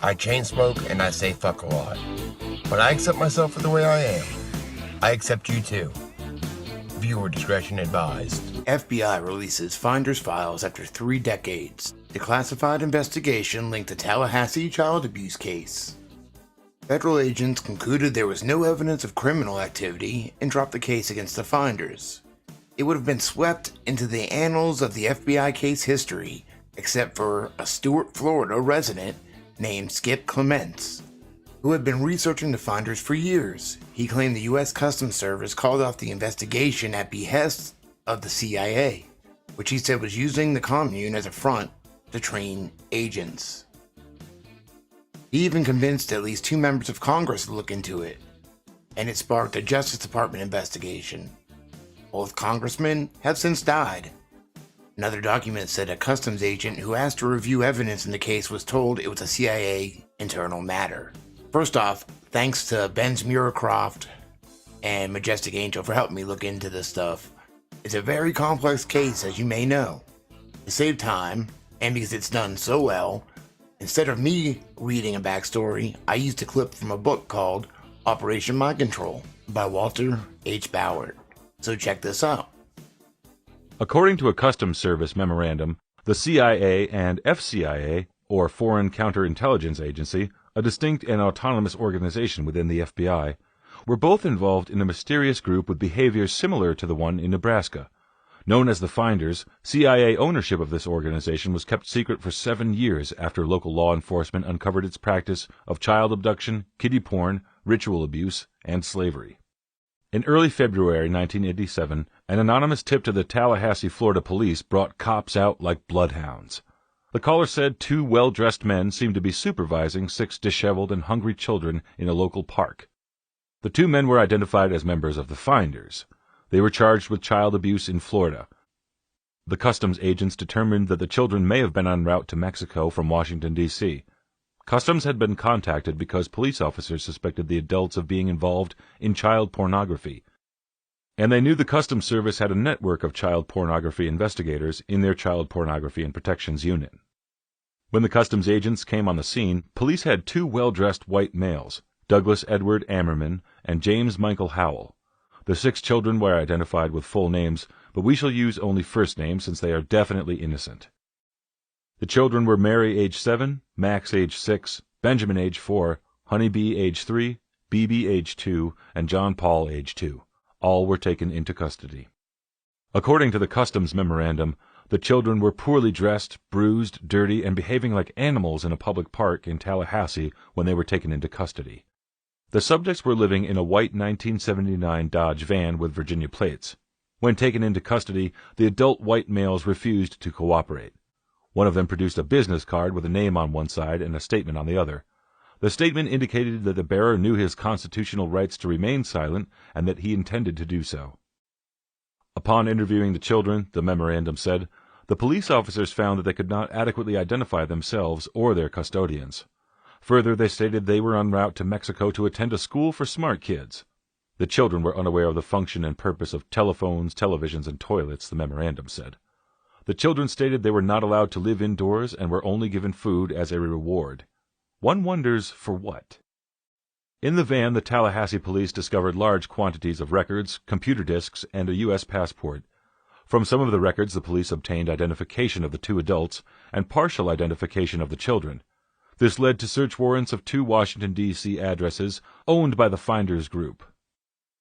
I chain smoke and I say fuck a lot. But I accept myself for the way I am. I accept you too. Viewer discretion advised. FBI releases Finder's files after 3 decades. Declassified investigation linked to Tallahassee child abuse case. Federal agents concluded there was no evidence of criminal activity and dropped the case against the Finders. It would have been swept into the annals of the FBI case history, except for a Stuart, Florida resident named Skip Clements, who had been researching the Finders for years. He claimed the U.S. Customs Service called off the investigation at behest of the CIA, which he said was using the commune as a front to train agents. He even convinced at least 2 members of Congress to look into it, and it sparked a Justice Department investigation. Both congressmen have since died. Another document said a customs agent who asked to review evidence in the case was told it was a CIA internal matter. First off, thanks to Ben's Muircroft and Majestic Angel for helping me look into this stuff. It's a very complex case, as you may know. To save time, and because it's done so well, instead of me reading a backstory, I used a clip from a book called Operation Mind Control by Walter H. Ballard. So check this out. According to a Customs Service memorandum, the CIA and FCIA, or Foreign Counterintelligence Agency, a distinct and autonomous organization within the FBI, were both involved in a mysterious group with behavior similar to the one in Nebraska. Known as the Finders, CIA ownership of this organization was kept secret for 7 years after local law enforcement uncovered its practice of child abduction, kiddie porn, ritual abuse, and slavery. In early February 1987, an anonymous tip to the Tallahassee, Florida police brought cops out like bloodhounds. The caller said 2 well-dressed men seemed to be supervising 6 disheveled and hungry children in a local park. The 2 men were identified as members of the Finders. They were charged with child abuse in Florida. The customs agents determined that the children may have been en route to Mexico from Washington, D.C. Customs had been contacted because police officers suspected the adults of being involved in child pornography, and they knew the Customs Service had a network of child pornography investigators in their Child Pornography and Protections Unit. When the customs agents came on the scene, police had 2 well-dressed white males, Douglas Edward Ammerman and James Michael Howell. The 6 children were identified with full names, but we shall use only first names since they are definitely innocent. The children were Mary, age 7, Max, age 6, Benjamin, age 4, Honeybee, age 3, BB, age 2, and John Paul, age 2. All were taken into custody. According to the customs memorandum, the children were poorly dressed, bruised, dirty, and behaving like animals in a public park in Tallahassee when they were taken into custody. The subjects were living in a white 1979 Dodge van with Virginia plates. When taken into custody, the adult white males refused to cooperate. One of them produced a business card with a name on one side and a statement on the other. The statement indicated that the bearer knew his constitutional rights to remain silent and that he intended to do so. Upon interviewing the children, the memorandum said, the police officers found that they could not adequately identify themselves or their custodians. Further, they stated they were en route to Mexico to attend a school for smart kids. The children were unaware of the function and purpose of telephones, televisions, and toilets, the memorandum said. The children stated they were not allowed to live indoors and were only given food as a reward. One wonders for what. In the van, the Tallahassee police discovered large quantities of records, computer disks, and a U.S. passport. From some of the records, the police obtained identification of the 2 adults and partial identification of the children. This led to search warrants of 2 Washington, D.C. addresses owned by the Finders Group.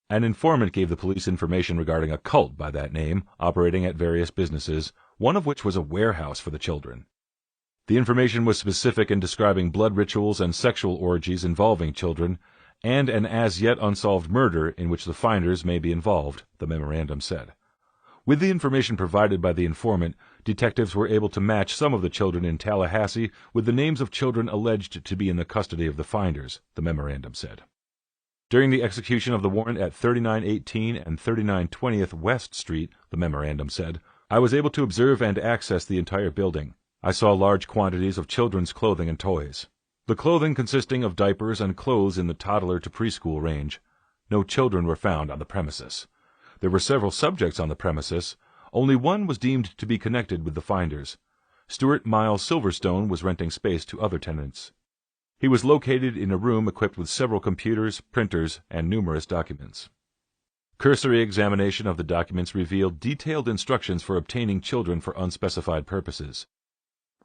An informant gave the police information regarding a cult by that name, operating at various businesses, one of which was a warehouse for the children. The information was specific in describing blood rituals and sexual orgies involving children, and an as-yet unsolved murder in which the Finders may be involved, the memorandum said. With the information provided by the informant, detectives were able to match some of the children in Tallahassee with the names of children alleged to be in the custody of the Finders, the memorandum said. During the execution of the warrant at 3918 and 3920th West Street, the memorandum said, I was able to observe and access the entire building. I saw large quantities of children's clothing and toys. The clothing consisting of diapers and clothes in the toddler to preschool range. No children were found on the premises. There were several subjects on the premises. Only one was deemed to be connected with the Finders. Stuart Miles Silverstone was renting space to other tenants. He was located in a room equipped with several computers, printers, and numerous documents. Cursory examination of the documents revealed detailed instructions for obtaining children for unspecified purposes.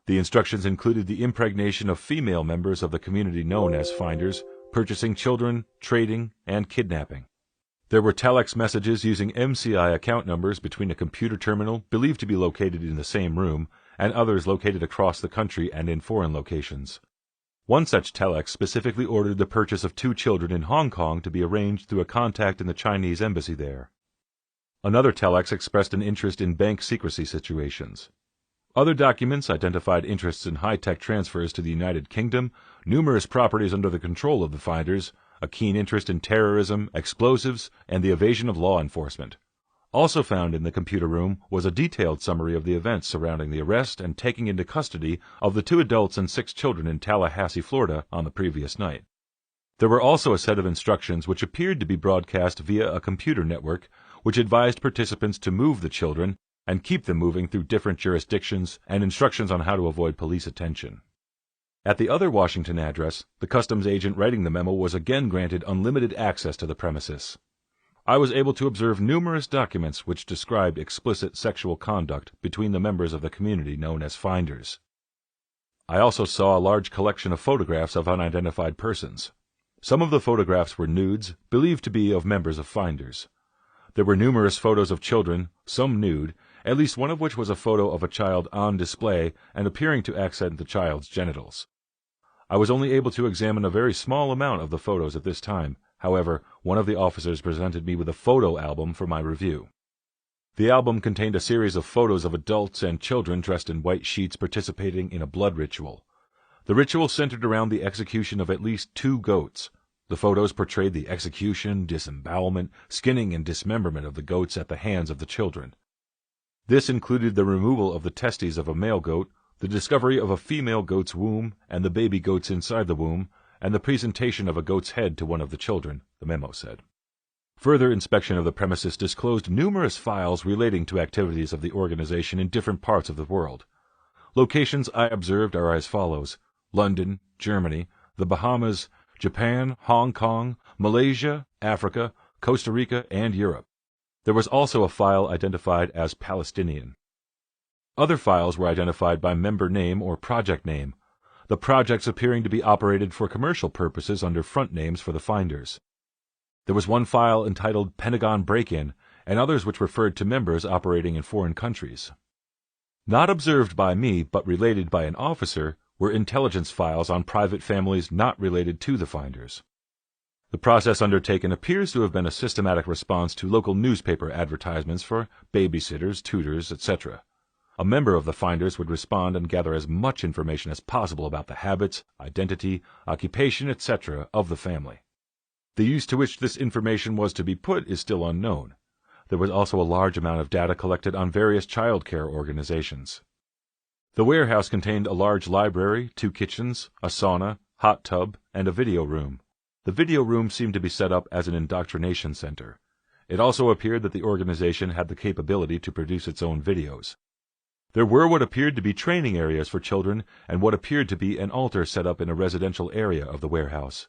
The instructions included the impregnation of female members of the community known as finders, purchasing children, trading, and kidnapping. There were telex messages using MCI account numbers between a computer terminal believed to be located in the same room and others located across the country and in foreign locations. One such telex specifically ordered the purchase of 2 children in Hong Kong to be arranged through a contact in the Chinese embassy there. Another telex expressed an interest in bank secrecy situations. Other documents identified interests in high-tech transfers to the United Kingdom, numerous properties under the control of the finders, a keen interest in terrorism, explosives, and the evasion of law enforcement. Also found in the computer room was a detailed summary of the events surrounding the arrest and taking into custody of the 2 adults and 6 children in Tallahassee, Florida, on the previous night. There were also a set of instructions which appeared to be broadcast via a computer network, which advised participants to move the children and keep them moving through different jurisdictions, and instructions on how to avoid police attention. At the other Washington address, the customs agent writing the memo was again granted unlimited access to the premises. I was able to observe numerous documents which described explicit sexual conduct between the members of the community known as finders. I also saw a large collection of photographs of unidentified persons. Some of the photographs were nudes, believed to be of members of finders. There were numerous photos of children, some nude, at least one of which was a photo of a child on display and appearing to accent the child's genitals. I was only able to examine a very small amount of the photos at this time. However, one of the officers presented me with a photo album for my review. The album contained a series of photos of adults and children dressed in white sheets participating in a blood ritual. The ritual centered around the execution of at least 2 goats. The photos portrayed the execution, disembowelment, skinning, and dismemberment of the goats at the hands of the children. This included the removal of the testes of a male goat, the discovery of a female goat's womb and the baby goats inside the womb, and the presentation of a goat's head to one of the children, the memo said. Further inspection of the premises disclosed numerous files relating to activities of the organization in different parts of the world. Locations I observed are as follows: London, Germany, the Bahamas, Japan, Hong Kong, Malaysia, Africa, Costa Rica, and Europe. There was also a file identified as Palestinian. Other files were identified by member name or project name, the projects appearing to be operated for commercial purposes under front names for the finders. There was one file entitled Pentagon Break-In, and others which referred to members operating in foreign countries. Not observed by me, but related by an officer, were intelligence files on private families not related to the finders. The process undertaken appears to have been a systematic response to local newspaper advertisements for babysitters, tutors, etc. A member of the finders would respond and gather as much information as possible about the habits, identity, occupation, etc. of the family. The use to which this information was to be put is still unknown. There was also a large amount of data collected on various child care organizations. The warehouse contained a large library, 2 kitchens, a sauna, hot tub, and a video room. The video room seemed to be set up as an indoctrination center. It also appeared that the organization had the capability to produce its own videos. There were what appeared to be training areas for children and what appeared to be an altar set up in a residential area of the warehouse.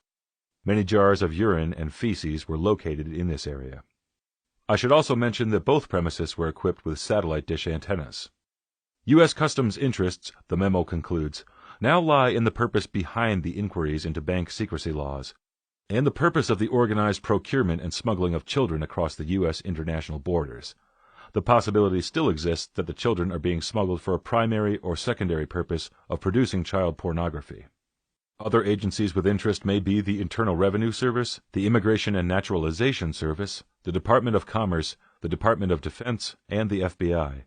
Many jars of urine and feces were located in this area. I should also mention that both premises were equipped with satellite dish antennas. U.S. Customs interests, the memo concludes, now lie in the purpose behind the inquiries into bank secrecy laws, and the purpose of the organized procurement and smuggling of children across the U.S. international borders. The possibility still exists that the children are being smuggled for a primary or secondary purpose of producing child pornography. Other agencies with interest may be the Internal Revenue Service, the Immigration and Naturalization Service, the Department of Commerce, the Department of Defense, and the FBI.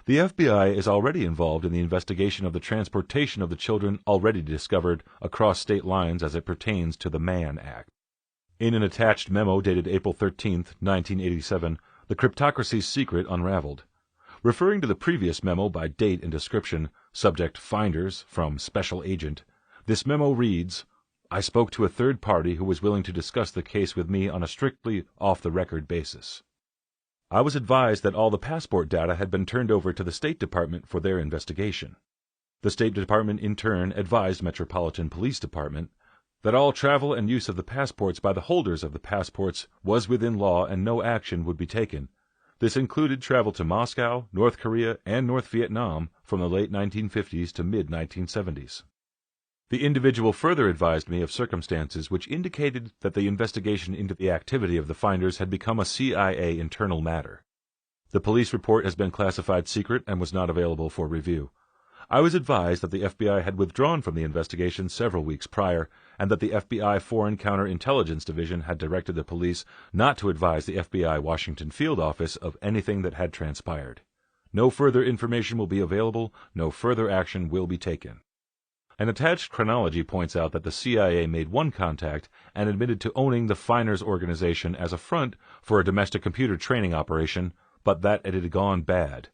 The FBI is already involved in the investigation of the transportation of the children already discovered across state lines as it pertains to the Mann Act. In an attached memo dated April 13, 1987, the cryptocracy's secret unraveled. Referring to the previous memo by date and description, subject Finders from Special Agent, this memo reads, "I spoke to a third party who was willing to discuss the case with me on a strictly off-the-record basis. I was advised that all the passport data had been turned over to the State Department for their investigation. The State Department in turn advised Metropolitan Police Department that all travel and use of the passports by the holders of the passports was within law and no action would be taken. This included travel to Moscow, North Korea, and North Vietnam from the late 1950s to mid-1970s. The individual further advised me of circumstances which indicated that the investigation into the activity of the finders had become a CIA internal matter. The police report has been classified secret and was not available for review. I was advised that the FBI had withdrawn from the investigation several weeks prior, and that the FBI Foreign Counterintelligence Division had directed the police not to advise the FBI Washington Field Office of anything that had transpired. No further information will be available, no further action will be taken. An attached chronology points out that the CIA made one contact and admitted to owning the Finders organization as a front for a domestic computer training operation, but that it had gone bad.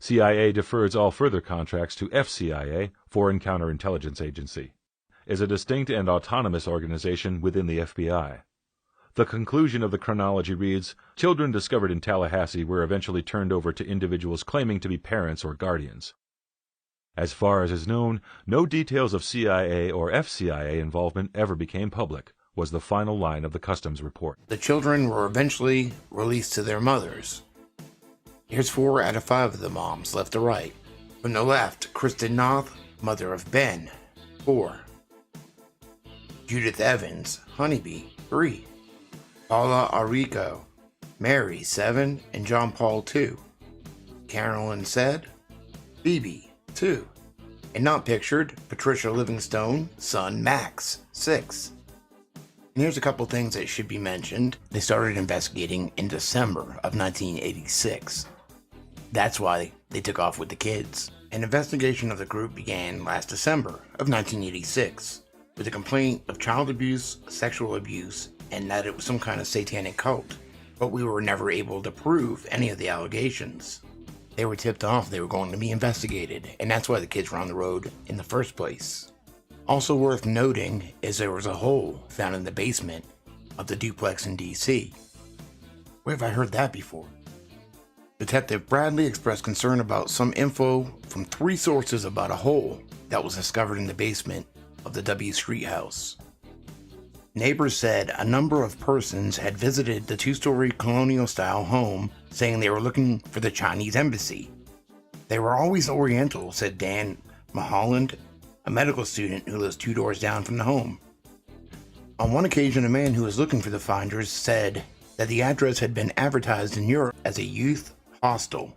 CIA defers all further contracts to FCIA, Foreign Counterintelligence Agency, is a distinct and autonomous organization within the FBI. The conclusion of the chronology reads, children discovered in Tallahassee were eventually turned over to individuals claiming to be parents or guardians. As far as is known, no details of CIA or FCIA involvement ever became public, was the final line of the Customs report. The children were eventually released to their mothers. Here's 4 out of 5 of the moms, left to right. From the left, Kristen Noth, mother of Ben, 4. Judith Evans, Honeybee, 3. Paula Arrico, Mary, 7, and John Paul, 2. Carolyn Said, Phoebe, 2. And not pictured, Patricia Livingstone, son Max, 6. And here's a couple things that should be mentioned. They started investigating in December of 1986. That's why they took off with the kids. An investigation of the group began last December of 1986 with a complaint of child abuse, sexual abuse, and that it was some kind of satanic cult. But we were never able to prove any of the allegations. They were tipped off they were going to be investigated, and that's why the kids were on the road in the first place. Also worth noting is there was a hole found in the basement of the duplex in DC. Where have I heard that before? Detective Bradley expressed concern about some info from 3 sources about a hole that was discovered in the basement of the W Street house. Neighbors said a number of persons had visited the 2-story colonial-style home, saying they were looking for the Chinese embassy. They were always Oriental, said Dan Mulholland, a medical student who lives 2 doors down from the home. On one occasion, a man who was looking for the finders said that the address had been advertised in Europe as a youth hostel.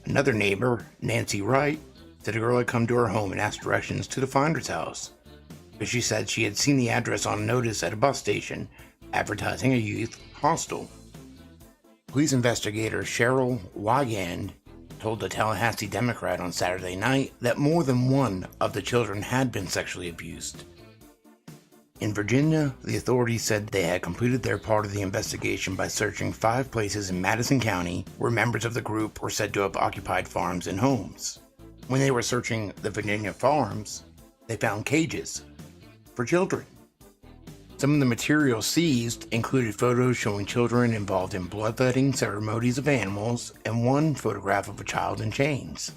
Another neighbor, Nancy Wright, said a girl had come to her home and asked directions to the finder's house, but she said she had seen the address on a notice at a bus station advertising a youth hostel. Police investigator Cheryl Wigand told the Tallahassee Democrat on Saturday night that more than one of the children had been sexually abused. In Virginia, the authorities said they had completed their part of the investigation by searching 5 places in Madison County where members of the group were said to have occupied farms and homes. When they were searching the Virginia farms, they found cages for children. Some of the material seized included photos showing children involved in bloodletting ceremonies of animals and one photograph of a child in chains.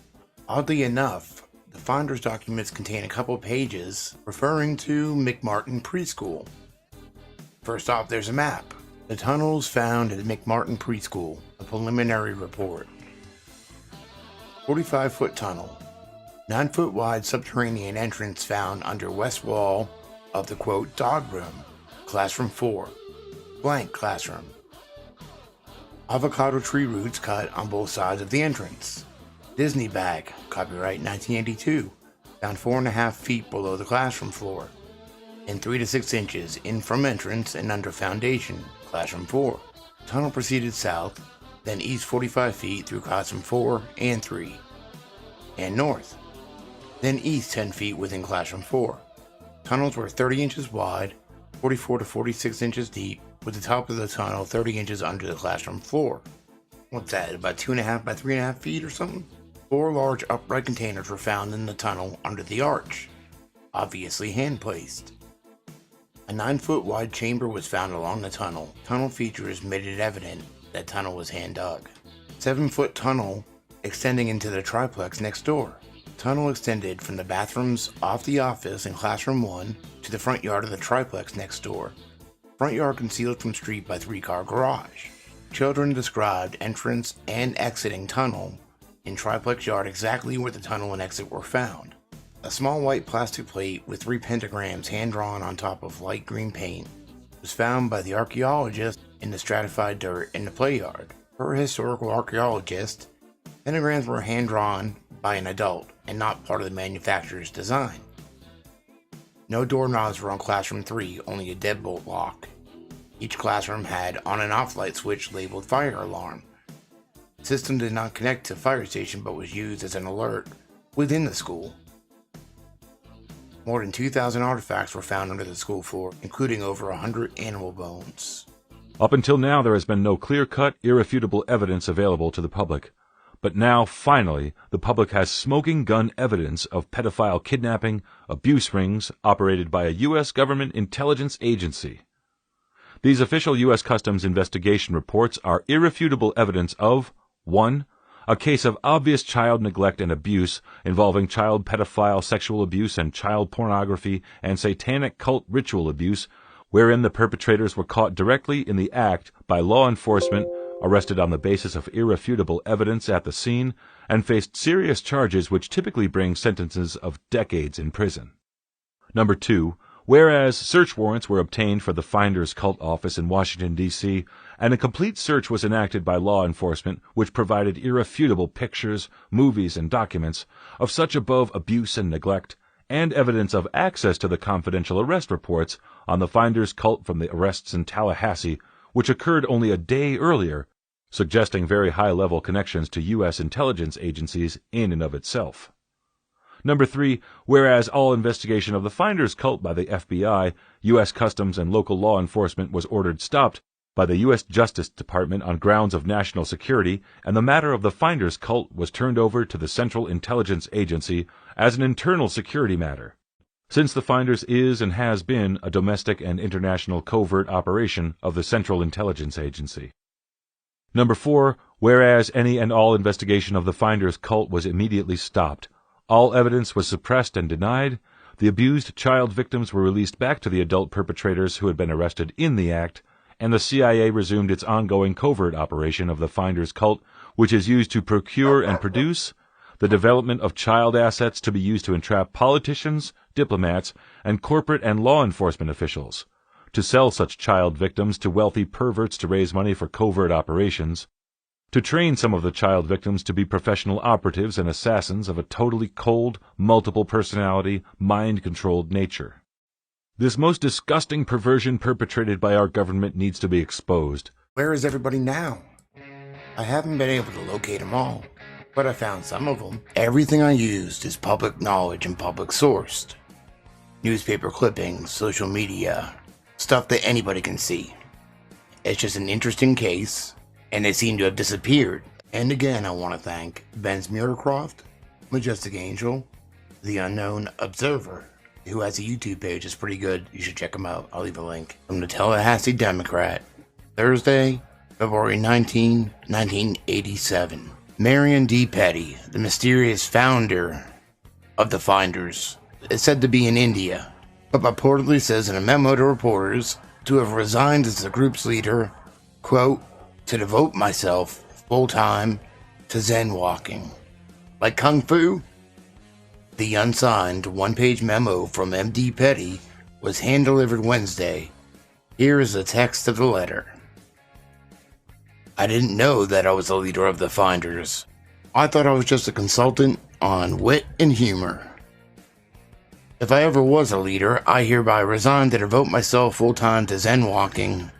Oddly enough, the finder's documents contain a couple pages referring to McMartin Preschool. First off, there's a map. The tunnels found at McMartin Preschool, a preliminary report. 45-foot tunnel. 9-foot wide subterranean entrance found under west wall of the quote dog room, classroom 4, blank classroom. Avocado tree roots cut on both sides of the entrance. Disney bag, copyright 1982, found 4.5 feet below the classroom floor, and 3 to 6 inches in from entrance and under foundation, classroom 4. Tunnel proceeded south, then east 45 feet through classroom 4 and 3, and north, then east 10 feet within classroom 4. Tunnels were 30 inches wide, 44 to 46 inches deep, with the top of the tunnel 30 inches under the classroom floor. What's that, about 2.5 by 3.5 feet or something? 4 large upright containers were found in the tunnel under the arch, obviously hand-placed. A 9-foot wide chamber was found along the tunnel. Tunnel features made it evident that tunnel was hand-dug. 7-foot tunnel extending into the triplex next door. Tunnel extended from the bathrooms off the office in Classroom 1 to the front yard of the triplex next door. Front yard concealed from street by 3-car garage. Children described entrance and exiting tunnel in triplex yard exactly where the tunnel and exit were found. A small white plastic plate with 3 pentagrams hand-drawn on top of light green paint was found by the archaeologist in the stratified dirt in the play yard. Per historical archaeologist, pentagrams were hand-drawn by an adult and not part of the manufacturer's design. No doorknobs were on Classroom 3, only a deadbolt lock. Each classroom had on and off light switch labeled fire alarm. The system did not connect to fire station but was used as an alert within the school. More than 2,000 artifacts were found under the school floor, including over 100 animal bones. Up until now, there has been no clear-cut, irrefutable evidence available to the public. But now, finally, the public has smoking gun evidence of pedophile kidnapping, abuse rings operated by a U.S. government intelligence agency. These official U.S. Customs investigation reports are irrefutable evidence of 1. A case of obvious child neglect and abuse involving child pedophile sexual abuse and child pornography and satanic cult ritual abuse, wherein the perpetrators were caught directly in the act by law enforcement, arrested on the basis of irrefutable evidence at the scene, and faced serious charges which typically bring sentences of decades in prison. Number 2. Whereas search warrants were obtained for the Finders Cult office in Washington, D.C., and a complete search was enacted by law enforcement which provided irrefutable pictures, movies, and documents of such above abuse and neglect, and evidence of access to the confidential arrest reports on the Finders Cult from the arrests in Tallahassee, which occurred only a day earlier, suggesting very high-level connections to U.S. intelligence agencies in and of itself. Number 3, whereas all investigation of the Finders Cult by the FBI, U.S. Customs, and local law enforcement was ordered stopped by the U.S. Justice Department on grounds of national security, and the matter of the Finders Cult was turned over to the Central Intelligence Agency as an internal security matter. Since the Finders is and has been a domestic and international covert operation of the Central Intelligence Agency. Number 4, whereas any and all investigation of the Finders Cult was immediately stopped, all evidence was suppressed and denied, the abused child victims were released back to the adult perpetrators who had been arrested in the act, and the CIA resumed its ongoing covert operation of the Finders Cult, which is used to procure and produce the development of child assets to be used to entrap politicians, diplomats, and corporate and law enforcement officials, to sell such child victims to wealthy perverts to raise money for covert operations, to train some of the child victims to be professional operatives and assassins of a totally cold, multiple personality, mind-controlled nature. This most disgusting perversion perpetrated by our government needs to be exposed. Where is everybody now? I haven't been able to locate them all, but I found some of them. Everything I used is public knowledge and public sourced. Newspaper clippings, social media, stuff that anybody can see. It's just an interesting case, and they seem to have disappeared. And again, I want to thank Ben Smearcroft, Majestic Angel, The Unknown Observer, who has a YouTube page. It's pretty good. You should check him out. I'll leave a link. From the Tallahassee Democrat, Thursday, February 19, 1987. Marion D. Petty, the mysterious founder of the Finders, is said to be in India, but purportedly says in a memo to reporters to have resigned as the group's leader, quote, to devote myself full-time to Zen walking. Like Kung Fu? The unsigned one-page memo from MD Petty was hand-delivered Wednesday. Here is the text of the letter. I didn't know that I was the leader of the Finders. I thought I was just a consultant on wit and humor. If I ever was a leader, I hereby resign to devote myself full-time to Zen walking,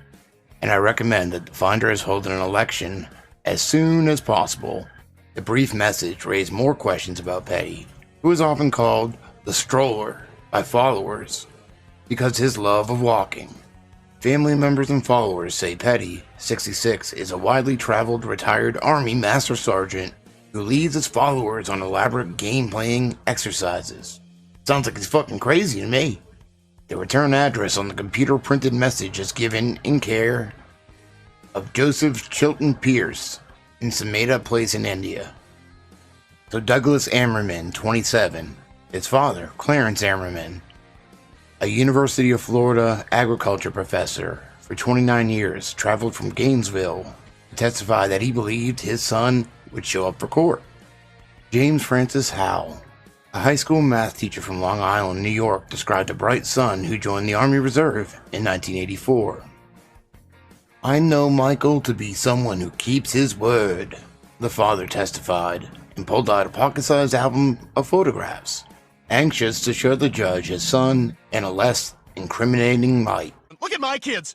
and I recommend that the Finders hold an election as soon as possible. The brief message raised more questions about Petty, who is often called the Stroller by followers because his love of walking. Family members and followers say Petty, 66, is a widely traveled retired Army Master Sergeant who leads his followers on elaborate game-playing exercises. Sounds like he's fucking crazy to me. The return address on the computer-printed message is given in care of Joseph Chilton Pierce in some made-up place in India. So Douglas Ammerman, 27, his father, Clarence Ammerman, a University of Florida agriculture professor for 29 years, traveled from Gainesville to testify that he believed his son would show up for court. James Francis Howell, a high school math teacher from Long Island, New York, described a bright son who joined the Army Reserve in 1984. "I know Michael to be someone who keeps his word," the father testified, and pulled out a pocket-sized album of photographs, anxious to show the judge his son in a less incriminating light. "Look at my kids!"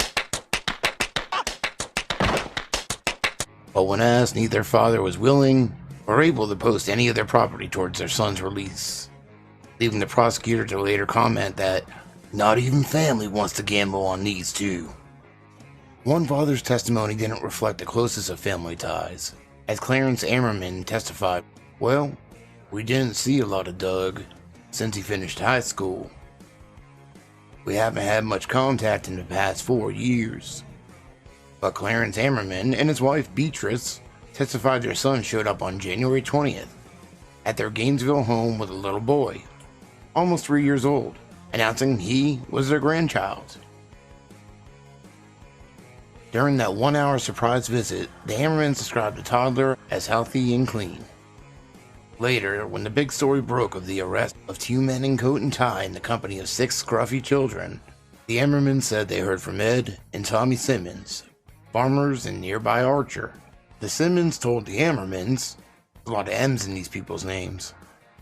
But when asked, neither father was willing or able to post any of their property towards their son's release, leaving the prosecutor to later comment that not even family wants to gamble on these two. One father's testimony didn't reflect the closest of family ties, as Clarence Ammerman testified, "Well, we didn't see a lot of Doug since he finished high school. We haven't had much contact in the past 4 years." But Clarence Ammerman and his wife Beatrice testified their son showed up on January 20th at their Gainesville home with a little boy, almost 3 years old, announcing he was their grandchild. During that 1-hour surprise visit, the Ammermans described the toddler as healthy and clean. Later, when the big story broke of the arrest of 2 men in coat and tie in the company of 6 scruffy children, the Ammermans said they heard from Ed and Tommy Simmons, farmers in nearby Archer. The Simmons told the Ammermans, a lot of M's in these people's names,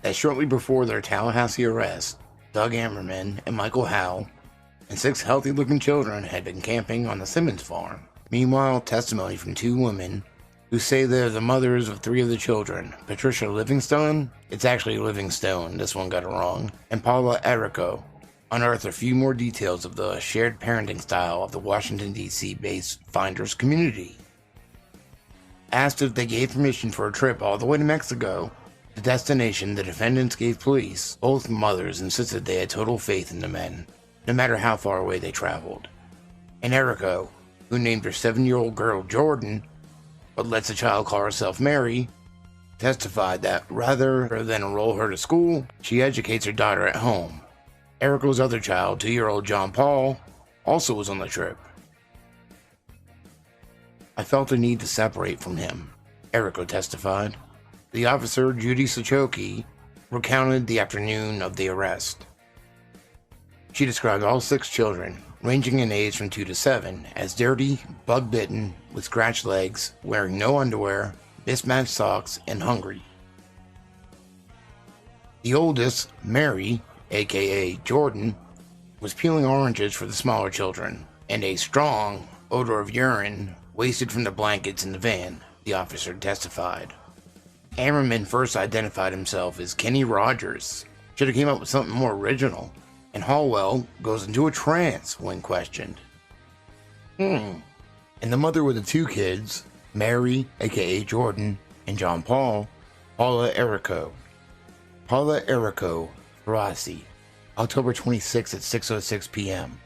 that shortly before their Tallahassee arrest, Doug Ammerman and Michael Howell and 6 healthy-looking children had been camping on the Simmons farm. Meanwhile, testimony from 2 women who say they're the mothers of 3 of the children, Patricia Livingstone, it's actually Livingstone, this one got it wrong, and Paula Errico, unearthed a few more details of the shared parenting style of the Washington, D.C.-based Finders community. Asked if they gave permission for a trip all the way to Mexico, the destination the defendants gave police, both mothers insisted they had total faith in the men, no matter how far away they traveled. And Errico, who named her 7-year-old girl Jordan, but lets the child call herself Mary, testified that rather than enroll her to school, she educates her daughter at home. Errico's other child, 2-year-old John Paul, also was on the trip. "I felt a need to separate from him," Errico testified. The officer, Judy Sachoki, recounted the afternoon of the arrest. She described all 6 children, ranging in age from 2 to 7, as dirty, bug-bitten, with scratched legs, wearing no underwear, mismatched socks, and hungry. The oldest, Mary, aka Jordan, was peeling oranges for the smaller children, and a strong odor of urine wasted from the blankets in the van, the officer testified. Ammerman first identified himself as Kenny Rogers. Should have came up with something more original. And Hallwell goes into a trance when questioned. And the mother with the 2 kids, Mary, aka Jordan, and John Paul, Paula Errico. Paula Errico, Tallahassee, October 26 at 6:06 p.m.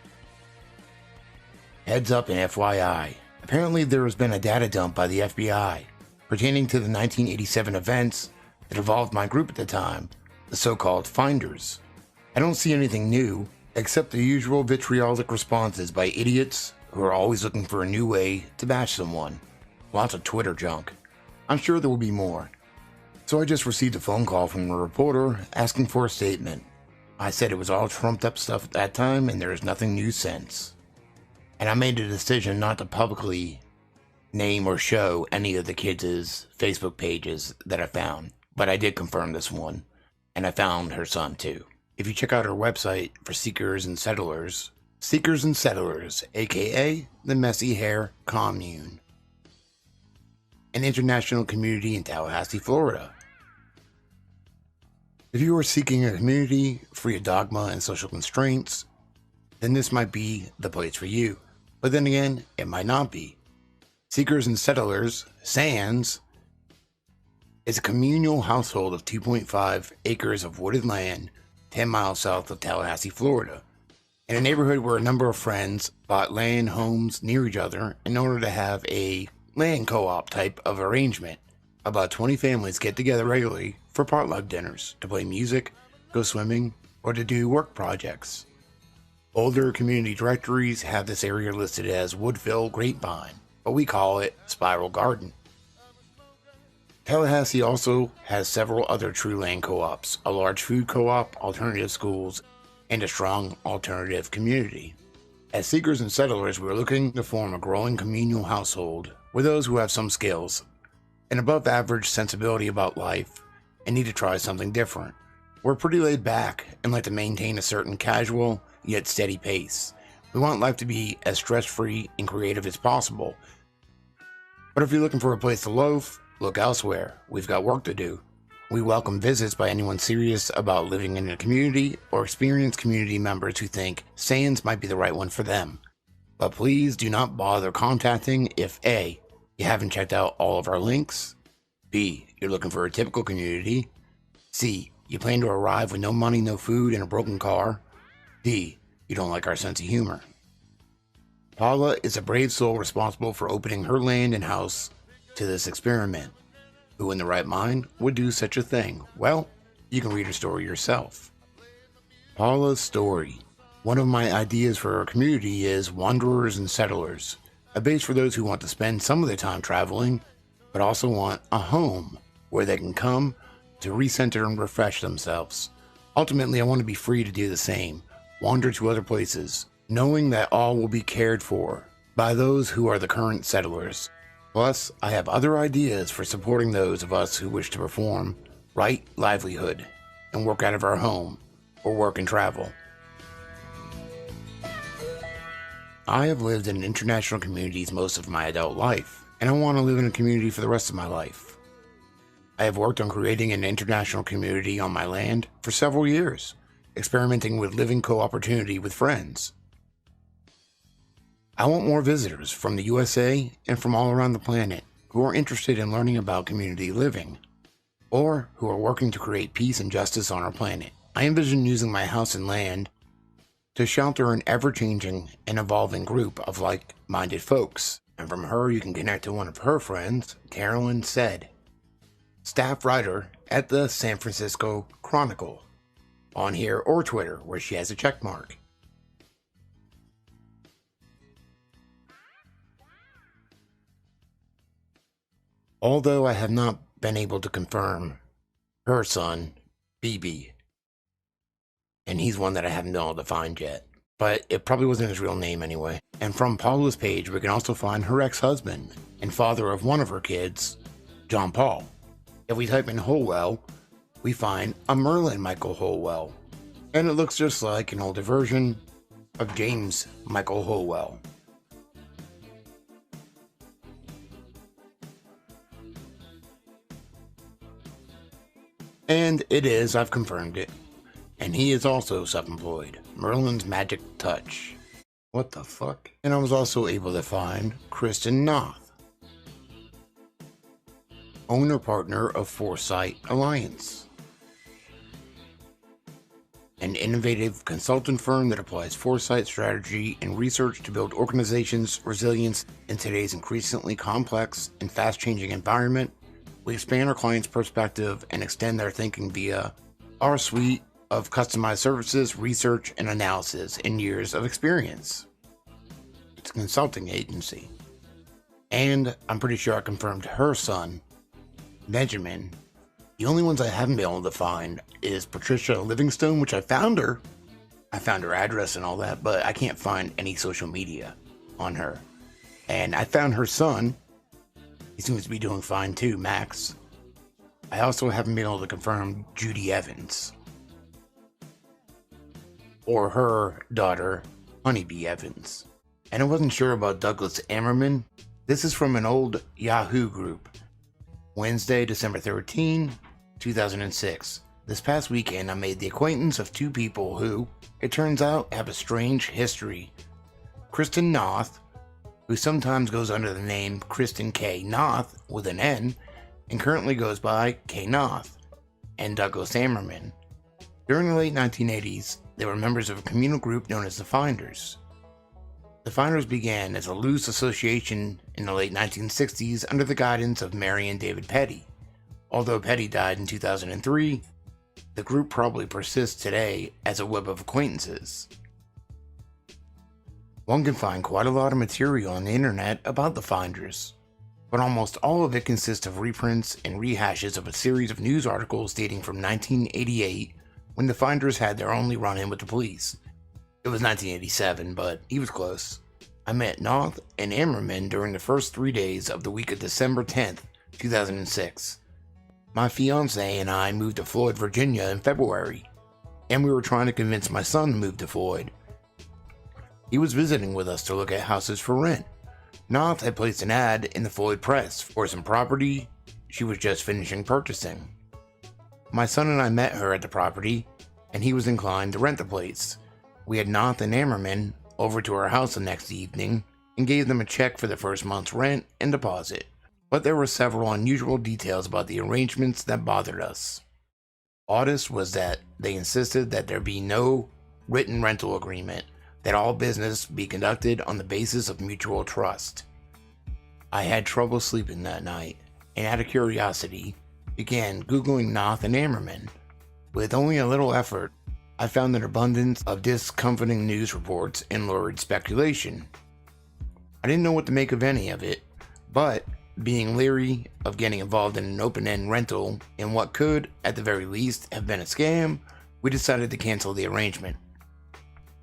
Heads up and FYI, apparently there has been a data dump by the FBI pertaining to the 1987 events that involved my group at the time, the so-called Finders. I don't see anything new, except the usual vitriolic responses by idiots who are always looking for a new way to bash someone. Lots of Twitter junk. I'm sure there will be more. So I just received a phone call from a reporter asking for a statement. I said it was all trumped up stuff at that time and there is nothing new since. And I made a decision not to publicly name or show any of the kids' Facebook pages that I found, but I did confirm this one, and I found her son too. If you check out her website for Seekers and Settlers, aka the Messy Hair Commune, an international community in Tallahassee, Florida. If you are seeking a community free of dogma and social constraints, then this might be the place for you. But then again, it might not be. Seekers and Settlers, SANS, is a communal household of 2.5 acres of wooded land 10 miles south of Tallahassee, Florida, in a neighborhood where a number of friends bought land homes near each other in order to have a land co-op type of arrangement. About 20 families get together regularly for potluck dinners, to play music, go swimming, or to do work projects. Older community directories have this area listed as Woodville Grapevine, but we call it Spiral Garden. Tallahassee also has several other true land co-ops, a large food co-op, alternative schools, and a strong alternative community. As seekers and settlers, we are looking to form a growing communal household with those who have some skills, an above average sensibility about life, and need to try something different. We're pretty laid back and like to maintain a certain casual yet steady pace. We want life to be as stress-free and creative as possible. But if you're looking for a place to loaf, look elsewhere. We've got work to do. We welcome visits by anyone serious about living in a community or experienced community members who think Sands might be the right one for them. But please do not bother contacting if A, you haven't checked out all of our links, B, you're looking for a typical community, C, you plan to arrive with no money, no food, and a broken car, D, you don't like our sense of humor. Paula is a brave soul responsible for opening her land and house to this experiment. Who in the right mind would do such a thing? Well, you can read her story yourself. Paula's story. One of my ideas for our community is Wanderers and Settlers, a base for those who want to spend some of their time traveling, but also want a home where they can come to recenter and refresh themselves. Ultimately, I want to be free to do the same, wander to other places, knowing that all will be cared for by those who are the current settlers. Plus, I have other ideas for supporting those of us who wish to perform right livelihood and work out of our home or work and travel. I have lived in international communities most of my adult life, and I want to live in a community for the rest of my life. I have worked on creating an international community on my land for several years, experimenting with living co-opportunity with friends. I want more visitors from the USA and from all around the planet who are interested in learning about community living, or who are working to create peace and justice on our planet. I envision using my house and land to shelter an ever-changing and evolving group of like-minded folks. And from her, you can connect to one of her friends, Carolyn Said, staff writer at the San Francisco Chronicle, on here or Twitter, where she has a check mark. Although I have not been able to confirm her son, BB, and he's one that I haven't been able to find yet, but it probably wasn't his real name anyway. And from Paula's page, we can also find her ex-husband and father of one of her kids, John Paul. If we type in Holwell, we find a Merlin Michael Holwell, and it looks just like an older version of James Michael Holwell. And it is, I've confirmed it. And he is also self-employed. Merlin's Magic Touch. What the fuck? And I was also able to find Kristen Noth, owner-partner of Foresight Alliance, an innovative consultant firm that applies foresight strategy and research to build organizations' resilience in today's increasingly complex and fast-changing environment. We expand our clients' perspective and extend their thinking via our suite of customized services, research, and analysis in years of experience. It's a consulting agency. And I'm pretty sure I confirmed her son, Benjamin. The only ones I haven't been able to find is Patricia Livingstone, which I found her. I found her address and all that, but I can't find any social media on her. And I found her son. He seems to be doing fine too, Max. I also haven't been able to confirm Judy Evans, or her daughter, Honeybee Evans. And I wasn't sure about Douglas Ammerman. This is from an old Yahoo group. Wednesday, December 13, 2006. This past weekend, I made the acquaintance of two people who, it turns out, have a strange history. Kristen Noth, who sometimes goes under the name Kristen K. Noth with an N, and currently goes by K. Noth, and Douglas Ammerman. During the late 1980s, they were members of a communal group known as the Finders. The Finders began as a loose association in the late 1960s under the guidance of Mary and David Petty. Although Petty died in 2003, the group probably persists today as a web of acquaintances. One can find quite a lot of material on the internet about the Finders, but almost all of it consists of reprints and rehashes of a series of news articles dating from 1988, when the Finders had their only run-in with the police. It was 1987, but he was close. I met Noth and Ammerman during the first 3 days of the week of December 10th, 2006. My fiance and I moved to Floyd, Virginia in February, and we were trying to convince my son to move to Floyd. He was visiting with us to look at houses for rent. Noth had placed an ad in the Floyd Press for some property she was just finishing purchasing. My son and I met her at the property, and he was inclined to rent the place. We had Noth and Ammerman over to our house the next evening and gave them a check for the first month's rent and deposit. But there were several unusual details about the arrangements that bothered us. Oddest was that they insisted that there be no written rental agreement, that all business be conducted on the basis of mutual trust. I had trouble sleeping that night, and out of curiosity, began Googling Noth and Ammerman. With only a little effort, I found an abundance of discomforting news reports and lurid speculation. I didn't know what to make of any of it, but being leery of getting involved in an open-end rental in what could, at the very least, have been a scam, we decided to cancel the arrangement.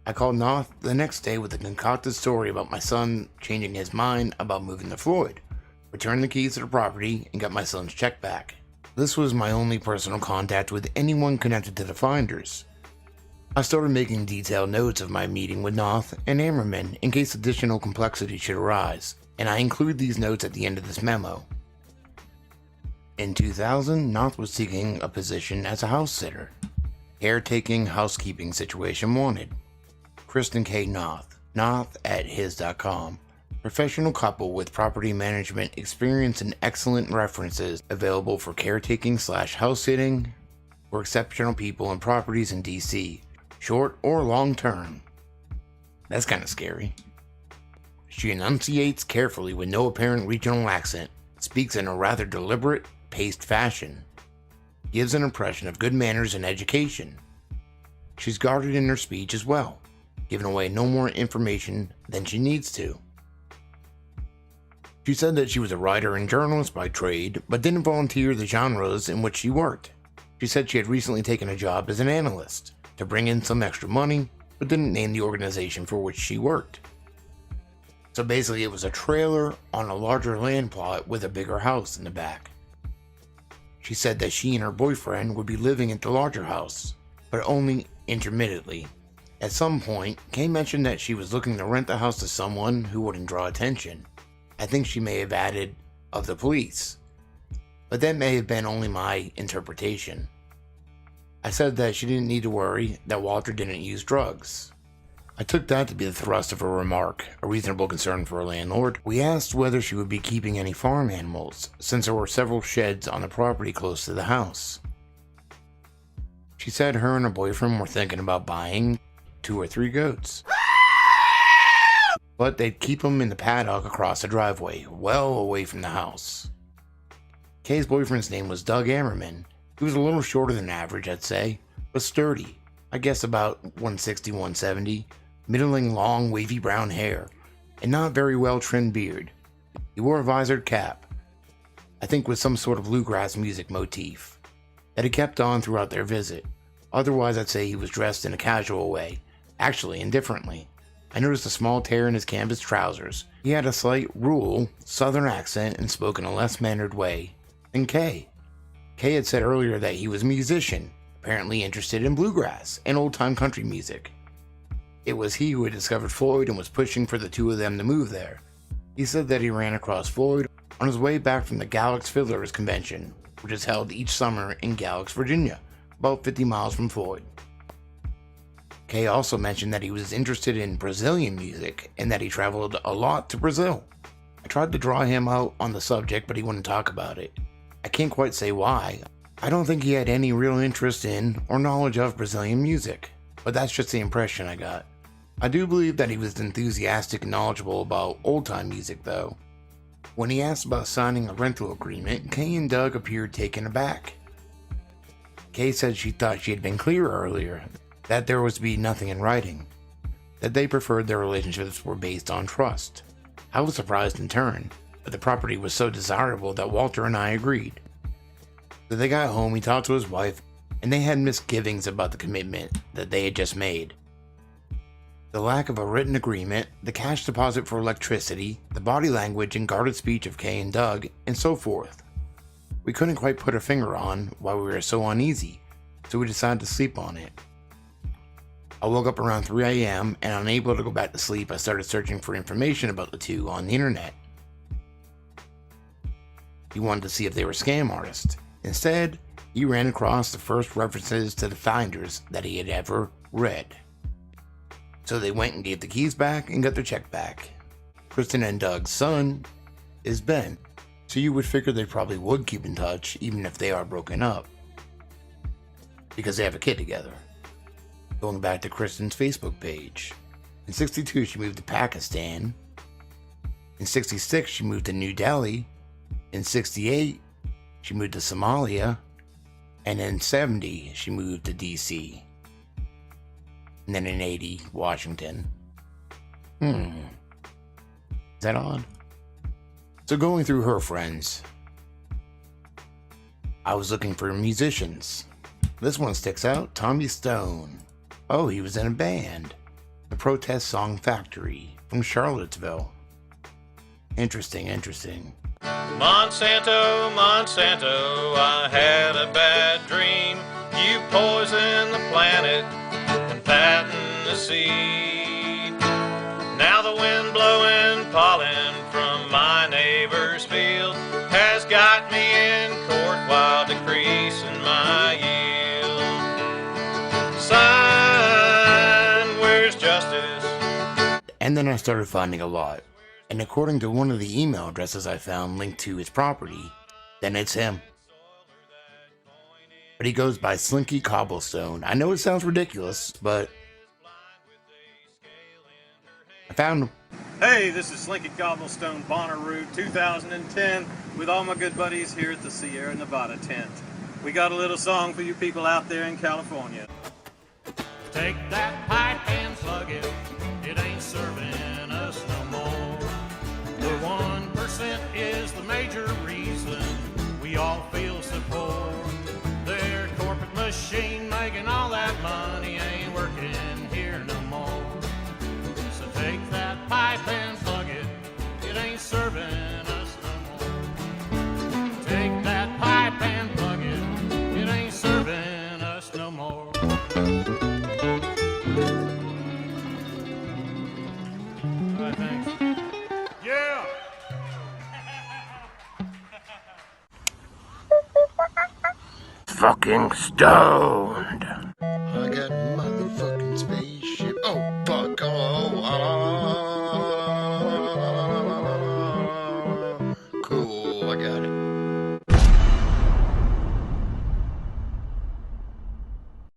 I called Noth the next day with a concocted story about my son changing his mind about moving to Floyd, returned the keys to the property, and got my son's check back. This was my only personal contact with anyone connected to the Finders. I started making detailed notes of my meeting with Noth and Ammerman in case additional complexity should arise, and I include these notes at the end of this memo. In 2000, Noth was seeking a position as a house sitter. Caretaking housekeeping situation wanted. Kristen K. Noth, noth@his.com. Professional couple with property management experience and excellent references available for caretaking/house sitting for exceptional people and properties in DC, short or long term. That's kind of scary. She enunciates carefully with no apparent regional accent, speaks in a rather deliberate, paced fashion, gives an impression of good manners and education. She's guarded in her speech as well, giving away no more information than she needs to. She said that she was a writer and journalist by trade, but didn't volunteer the genres in which she worked. She said she had recently taken a job as an analyst to bring in some extra money, but didn't name the organization for which she worked. So basically it was a trailer on a larger land plot with a bigger house in the back. She said that she and her boyfriend would be living at the larger house, but only intermittently. At some point, Kay mentioned that she was looking to rent the house to someone who wouldn't draw attention. I think she may have added, of the police, but that may have been only my interpretation. I said that she didn't need to worry that Walter didn't use drugs. I took that to be the thrust of her remark, a reasonable concern for a landlord. We asked whether she would be keeping any farm animals, since there were several sheds on the property close to the house. She said her and her boyfriend were thinking about buying 2 or 3 goats, but they'd keep them in the paddock across the driveway, well away from the house. Kay's boyfriend's name was Doug Ammerman. He was a little shorter than average, I'd say, but sturdy. I guess about 160, 170, middling long wavy brown hair, and not very well trimmed beard. He wore a visored cap, I think with some sort of bluegrass music motif, that he kept on throughout their visit. Otherwise I'd say he was dressed in a casual way, actually indifferently. I noticed a small tear in his canvas trousers. He had a slight rural southern accent and spoke in a less mannered way than Kay. Kay had said earlier that he was a musician, apparently interested in bluegrass and old-time country music. It was he who had discovered Floyd and was pushing for the two of them to move there. He said that he ran across Floyd on his way back from the Galax Fiddlers Convention, which is held each summer in Galax, Virginia, about 50 miles from Floyd. Kay also mentioned that he was interested in Brazilian music and that he traveled a lot to Brazil. I tried to draw him out on the subject, but he wouldn't talk about it. I can't quite say why. I don't think he had any real interest in or knowledge of Brazilian music, but that's just the impression I got. I do believe that he was enthusiastic and knowledgeable about old-time music though. When he asked about signing a rental agreement, Kay and Doug appeared taken aback. Kay said she thought she had been clear earlier, that there was to be nothing in writing, that they preferred their relationships were based on trust. I was surprised in turn, but the property was so desirable that Walter and I agreed. So they got home, he talked to his wife, and they had misgivings about the commitment that they had just made. The lack of a written agreement, the cash deposit for electricity, the body language and guarded speech of Kay and Doug, and so forth. We couldn't quite put a finger on why we were so uneasy, so we decided to sleep on it. I woke up around 3 a.m. and unable to go back to sleep, I started searching for information about the two on the internet. He wanted to see if they were scam artists. Instead, he ran across the first references to the finders that he had ever read. So they went and gave the keys back and got their check back. Kristen and Doug's son is Ben, so you would figure they probably would keep in touch even if they are broken up, because they have a kid together. Going back to Kristen's Facebook page. In 62, she moved to Pakistan. In 66, she moved to New Delhi. In 68, she moved to Somalia. And in 70, she moved to DC. And then in 80, Washington. Is that odd? So going through her friends, I was looking for musicians. This one sticks out, Tommy Stone. Oh, he was in a band, the Protest Song Factory from Charlottesville. Interesting. Monsanto, Monsanto, I had a bad dream. You poisoned the planet and patent the seed. Now the wind blowing pollen from my neighbor's field has got me in court while decreasing my yield. Son, where's justice? And then I started finding a lot. And according to one of the email addresses I found linked to his property, then it's him. But he goes by Slinky Cobblestone. I know it sounds ridiculous, but I found him. Hey, this is Slinky Cobblestone Bonnaroo 2010 with all my good buddies here at the Sierra Nevada tent. We got a little song for you people out there in California. Take that pipe and plug it, it ain't serving us no more. The 1% is the major reason we all feel so poor. Their corporate machine making all that money ain't working here no more. So take that pipe and plug it, it ain't serving us no more. Take that pipe and plug it, it ain't serving us no more. All right, thanks. Yeah! Fucking stoned.